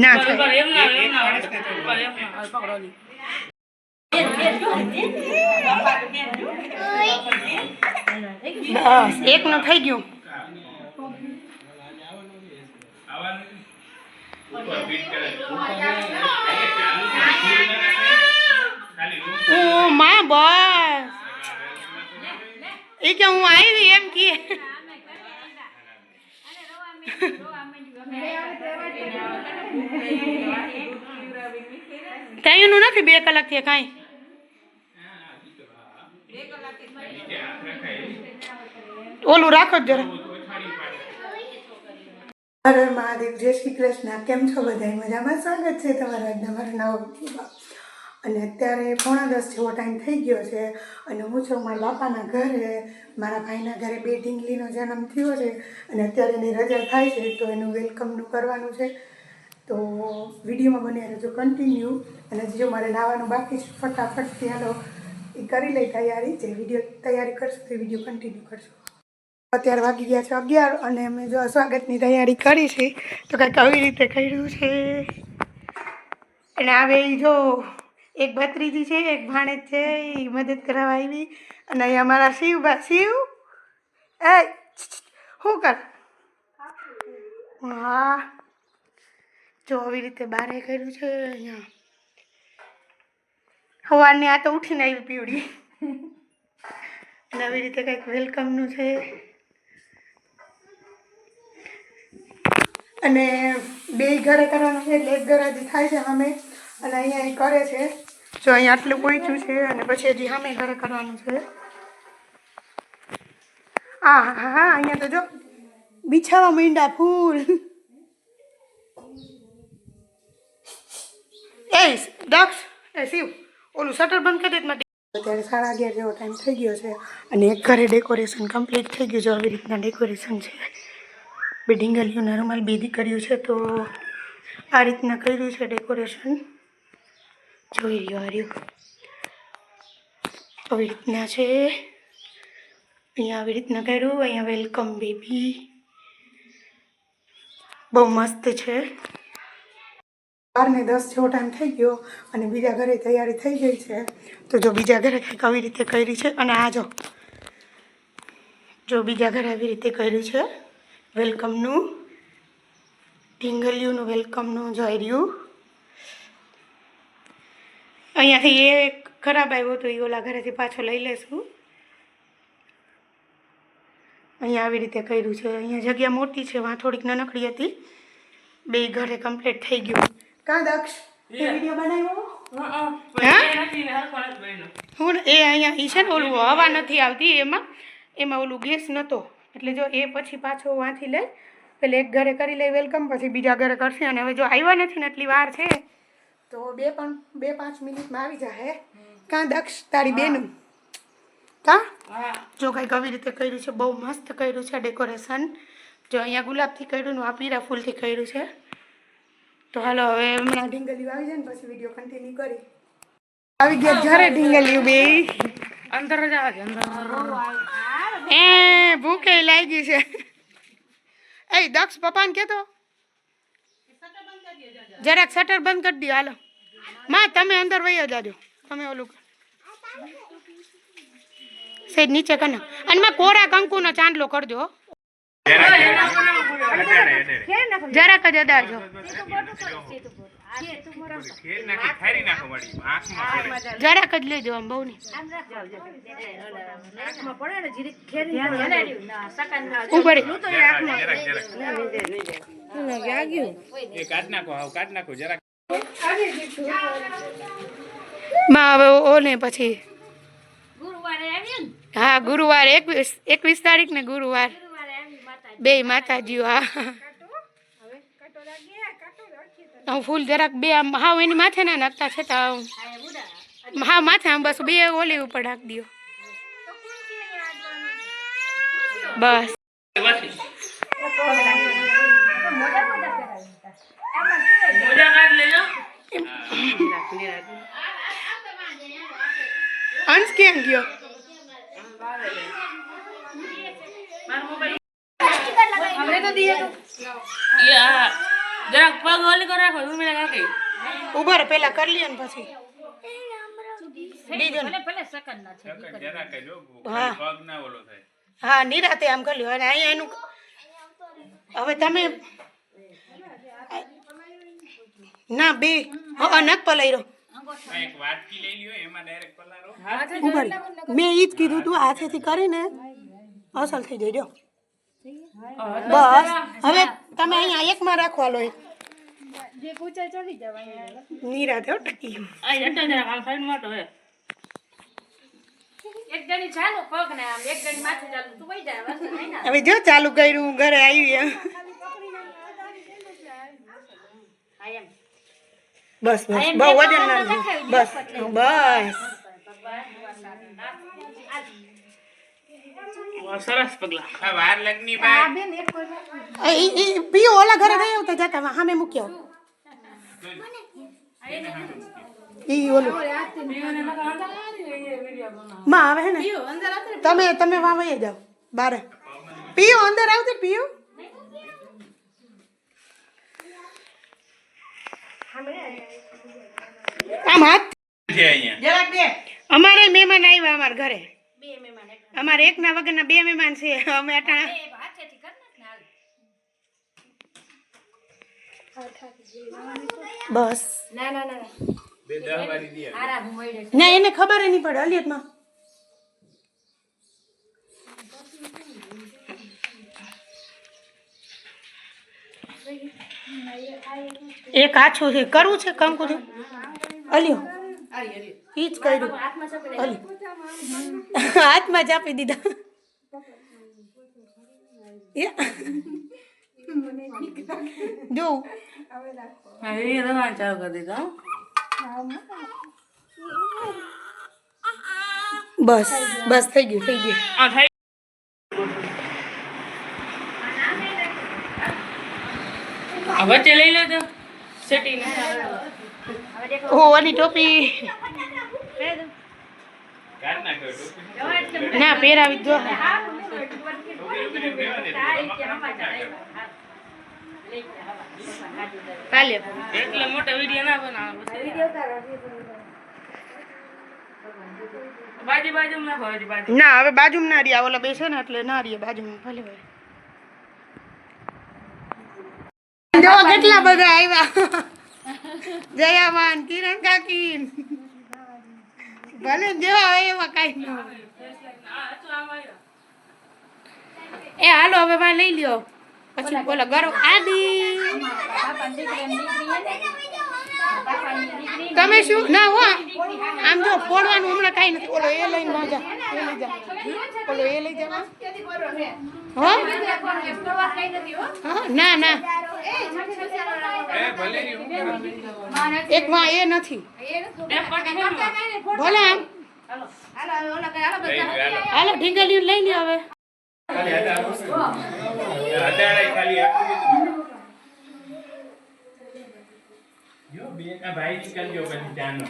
ના થાય બસ એકનું થઈ ગયું. ઓ માં બસ એ કે હું આવી એમ કે તયનું નથી 2 કલાકથી કાંઈ. ઓલું રાખો જ જરા. હર હર મહાદેવ, જય શ્રી કૃષ્ણ. કેમ છો બધા? મજામાં? સ્વાગત છે તમારા આજના મારા નવા વિડીયોમાં. અને અત્યારે 9:45 જેવો ટાઈમ થઈ ગયો છે અને હું છું મારા બાપાના ઘરે. મારા ભાઈના ઘરે 2 ઢીંગલીનો જન્મ થયો છે અને અત્યારે એની રજા થાય છે તો એનું વેલકમનું કરવાનું છે. તો વિડીયોમાં બને રહેજો કન્ટિન્યુ. અને જો મારે નાવાનું બાકી છે ફટાફટ ચાલો એ કરી લઈ તૈયારી. જે વિડીયો તૈયારી કરશું તો એ વિડીયો કન્ટિન્યુ કરશું. અત્યારે વાગી ગયા છે 11 અને અમે જો સ્વાગતની તૈયારી કરી છે તો કંઈક આવી રીતે કર્યું છે. અને આવે એ જો એક ભત્રીજી છે, એક ભાણેજ છે, એ મદદ કરવા આવી. અને અહીંયા અમારા શિવ એ શું કર હા જો આવી રીતે બારે કર્યું છે. અહીંયા સવારની આ તો ઉઠીને આવી પીવડી. અને આવી રીતે કંઈક વેલકમનું છે. અને 2 ઘરે કરવાનું છે એટલે 1 ઘર હજી થાય છે અમે. અને અહીંયા એ કરે છે જો અહીંયા આટલું પહોંચ્યું છે અને પછી હજી સામે ઘરે કરવાનું છે. હા હા હા અહીંયા તો જો બિછાવા માંડ્યા ફૂલ. એ દક્ષ એ શિવ ઓલું શટર બંધ કરી દે મારે. અત્યારે 11:30 જેવો ટાઈમ થઈ ગયો છે અને 1 ઘરે ડેકોરેશન કમ્પ્લીટ થઈ ગયું છે. આવી રીતના ડેકોરેશન છે. 2 ઢીંગલીઓના રૂમાલ બેદી કર્યું છે તો આ રીતના કર્યું છે ડેકોરેશન. જોઈ રહ્યો આવી રીતના છે. અહીંયા આવી રીતના કર્યું. અહીંયા વેલકમ બેબી બહુ મસ્ત છે. 12:10 જેવો ટાઈમ થઈ ગયો અને બીજા ઘરે તૈયારી થઈ ગઈ છે. તો જો બીજા ઘરે કંઈક આવી રીતે કરી છે. અને આ જો બીજા ઘરે આવી રીતે કર્યું છે વેલકમનું. ઢીંગલીઓનું વેલકમનું જોઈ રહ્યું. અહીંયાથી એક ખરાબ આવ્યો તો એ ઓલા ઘરેથી પાછો લઈ લેશું. અહીંયા આવી રીતે કર્યું છે. અહીંયા જગ્યા મોટી છે, વાં થોડીક નાનકડી હતી. 2 ઘરે કમ્પ્લીટ થઈ ગયું. કાં દક્ષ વિડીયો બનાવ્યો? હું એ અહીંયા એ છે ને ઓલું હવા નથી આવતી એમાં ઓલું ગેસ નહોતો એટલે જો એ પછી પાછો વાંથી લઈ પેલે 1 ઘરે કરી લઈ વેલકમ, પછી બીજા ઘરે કરશે. અને હવે જો આવ્યા નથી ને એટલી વાર છે તો 2-5 મિનિટમાં આવી જાય. કાં દક્ષ તારી બેનું કાં જો કંઈક આવી રીતે કર્યું છે. બહુ મસ્ત કર્યું છે ડેકોરેશન. જો અહીંયા ગુલાબથી કર્યું ને આ પીરા ફૂલથી કર્યું છે. તો હાલો હવે હમણાં ઢીંગલીઓ આવી જાય ને પછી વિડીયો કન્ટિન્યુ કરી. આવી ગયા ઘરે ઢીંગલીઓ બે અંદર જ આવે અંદર એ ભૂખે લાગી છે. એ દક્ષ પપ્પાને કહેતો જરાક શટર બંધ કરી દો. હાલો માં તમે અંદર વહી જાજો. તમે ઓલું સેજ નીચે કર નાખ. અને માં કોરા કંકુનો ચાંદલો કરજો જરાક જ અડાડજો. જરાક જ લેજો આમ બહુ નહીં. માં હવે ઓને પછી હા ગુરુવારે 21 તારીખ ને ગુરુવાર 2 માતાજીઓ. હા હું ફૂલ જરાક 2 આમ હાવ એની માથે ના નાખતા છે તો હા માથે આમ બસ 2 ઓલી ઉપર નાખી દો બસ. અંશ કેમ ગયો? જરાક પગ ઓલી કરો રાખો ઉમેલા કાકી ઉભા રહે પેલા કરી લઈએ ને પછી બીજો ને. ભલે સેકન્ડ ના છે જરા કઈ જો હા. પગ ના ઓલો થાય. હા નિરાતે આમ કરી લ્યો અને અહીંયા એનું હવે તમે ના બે હા નક પલાયરો આ એક વાટકી લઈ લ્યો એમાં ડાયરેક્ટ પલારો. ઉભા રહે. મેં ઈ જ કીધું તું હાથેથી કરીને અસલ થઈ જાય જો બસ હવે તમે અહીંયા એકમાં રાખવા લો નિરાતે હો ટકી આ એટલે જરા આમ સાઈડ માં તો હે એક જણી ચાલો પગ ને આમ એક જણી માથે ચાલુ તું વઈ જાય બસ નહીં ના હવે જો ચાલુ કર્યું ઘરે આવી એમ આયમ બસ બસ બહુ વજન ના લો. બસ બસ સરસ પગલા આ વાર લગની બાદ ઈ પીઓ ઓલા ઘરે ગઈ તો જતા સામે મૂક્યો ઈ ઓલું માં આવે હે ને તમે વાં વહી જાઓ બારે પીઓ અંદર આવતી પીઓ આમ હાથ છે અહીંયા. અમારે મહેમાન આવ્યા અમારા ઘરે અમારે એકના વગરના બે મહેમાન છે અમે અટાણા બસ બે 10 વારી દે. ના એને ખબર નહીં પડે અલિયતમાં એક આછું છે કરવું છે કંકુ છે અલિયો ઈ જ કર્યું અલી હાથમાં જ આપી દીધા જો હા એ રવાન ચાલુ કરી દીધો બસ બસ થઈ ગયું થઈ ગયું આ થઈ આ વચ્ચે લઈ લે તો સેટિંગ ઓ ઓલી ટોપી કાઢ નાખ્યો ટોપી. ના પહેરાવી દો ટોપી રહેવા દે. કાલે એટલે મોટો વિડિયો ના બનાવો બાજુ બાજુ ના હોય બાજુ ના હવે બાજુમાં ના રહ્યા ઓલા બેસે ને એટલે ના રહ્યા બાજુમાં ભલે ભાઈ જો કેટલા બધા આવ્યા જયામાન કિરણ કાકી ભલે જેવા હોય એવા કઈ ન હોય એ હાલો હવે ભાઈ લઈ લ્યો પછી બોલો ગરો આદી તમે શું ના હો આમ જો ફોડવાનું હમણાં કઈ નથી ઓલો એ લઈને ના જા એ લઈ જા ઓલો એ લઈ જા હો હા ના ના એ ભલે ઈ હું એક માં એ નથી ભલે આમ હાલો ઢીંગલીયું લઈ લ્યો હવે ખાલી હટાડાય ખાલી આપી દીધું. જો બે આ ભાઈ નીકળજો પછી ચાનો.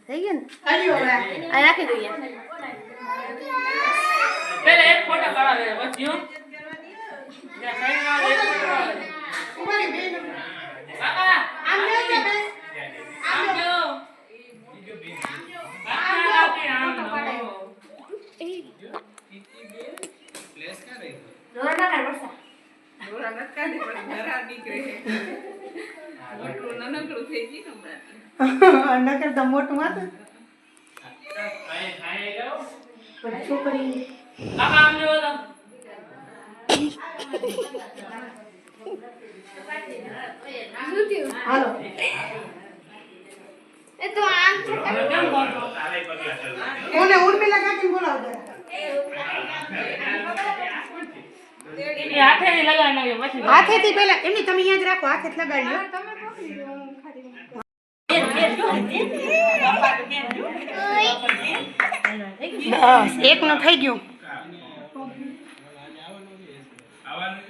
થઈ ગયું ને રાખી દઈએ પેલે એક ફોટો કરાવે બસ જો જા સાઈડ માં એક ફોટો કરાવે કાકા આમ જો નકર તો મોટું હતું છોકરી કાકા આમ જો તો હાલો એ તો આમ કેમ બોલતો તારે પગલા ચાલુ. ઓને ઉર્મિલા કાકી બોલાવ જરા એ હાથે ની લગાવી નાખ્યો પછી હાથેથી પેલા એમની તમે અહીંયા જ રાખો હાથે જ લગાડી લ્યો બસ એક નો થઈ ગયું આવવાનું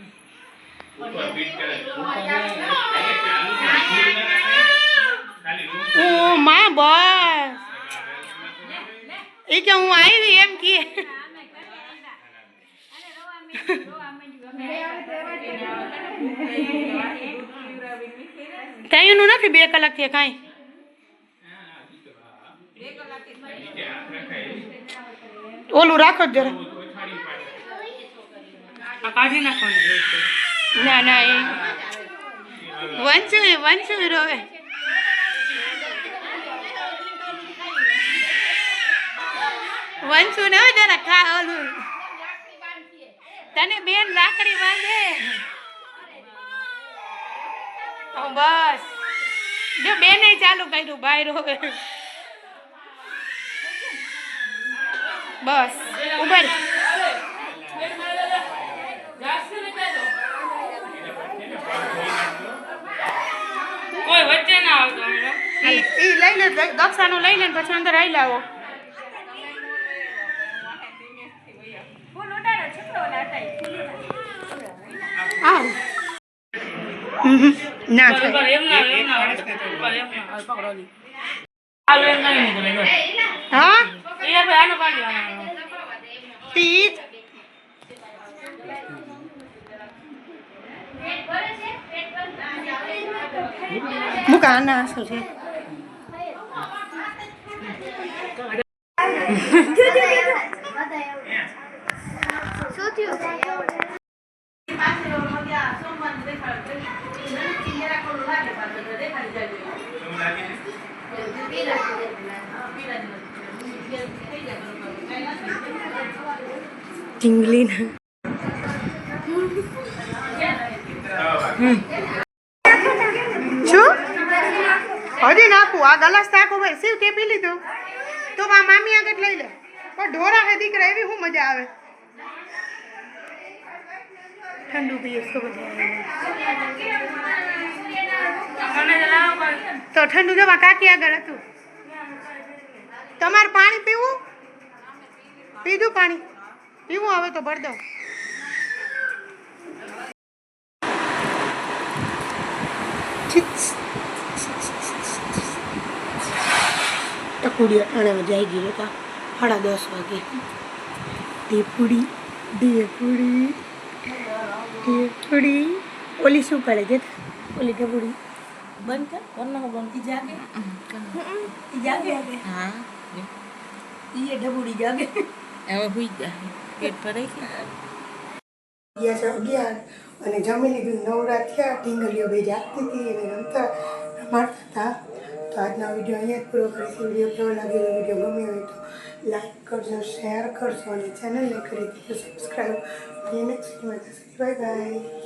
ઉપર ફીટ કરે. ઉપર ચાલુ છે. ફૂલ ના નાખે. ખાલી લૂપ. એ કે હું આવી એમ કે તયનું નથી 2 કલાક થી કાંઈ ઓલું રાખો જ જરા આ કાઢી નાખવાનું. ના ના એ વંશુ રોવે વંશુ ને જરા ખા ઓલું તને બેન લાકડી બાંધે બસ જો બેને ચાલુ કર્યું ભાઈ રોવે બસ ઉભર કોઈ વચ્ચે ના આવતો ઈ લઈ લે દક્ષાનું લઈ લે ને પછી અંદર આવી લાવો ના થાય હા પીત મુકા ના શું છે ટીંગલી શું હજી નાખું આ ગલાસ નાખું ભાઈ શિવ કે પી લીધું તો મામી આગળ લઈ લે પણ ઢોરા હે દીકરા એવી શું મજા આવે ઠંડુ પીએ તો મજા આવે તો ઠંડુ જવા કાકી આગળ હતું તમારે પાણી પીવું પીધું પાણી પીવું હવે તો ભર દો ટકુડી અટાણામાં જઈ ગયું હતા 10:30 વાગે ઢેપુડી ઓલી શું કરે છે ઓલી ઢબુડી બંધ કર ઘરના બંધ જાગે હા ઈ ઢબુડી જાગે હવે હુઈ જાય પેટ ભરાઈ ગયા અને જમી લીધું નવરા થયા ટીંગલીઓ બે જાગતી હતી અને રમતા રમાડતા હતા તો આજનો વિડીયો અહીંયા જ પૂરો કરીશું વિડીયો કેવો લાગેલો વિડીયો ગમ્યો હોય તો લાઈક કરજો શેર કરજો અને ચેનલને કરી દીધો સબસ્ક્રાઈબ નેક્સ્ટ વિડીયોમાં બાય બાય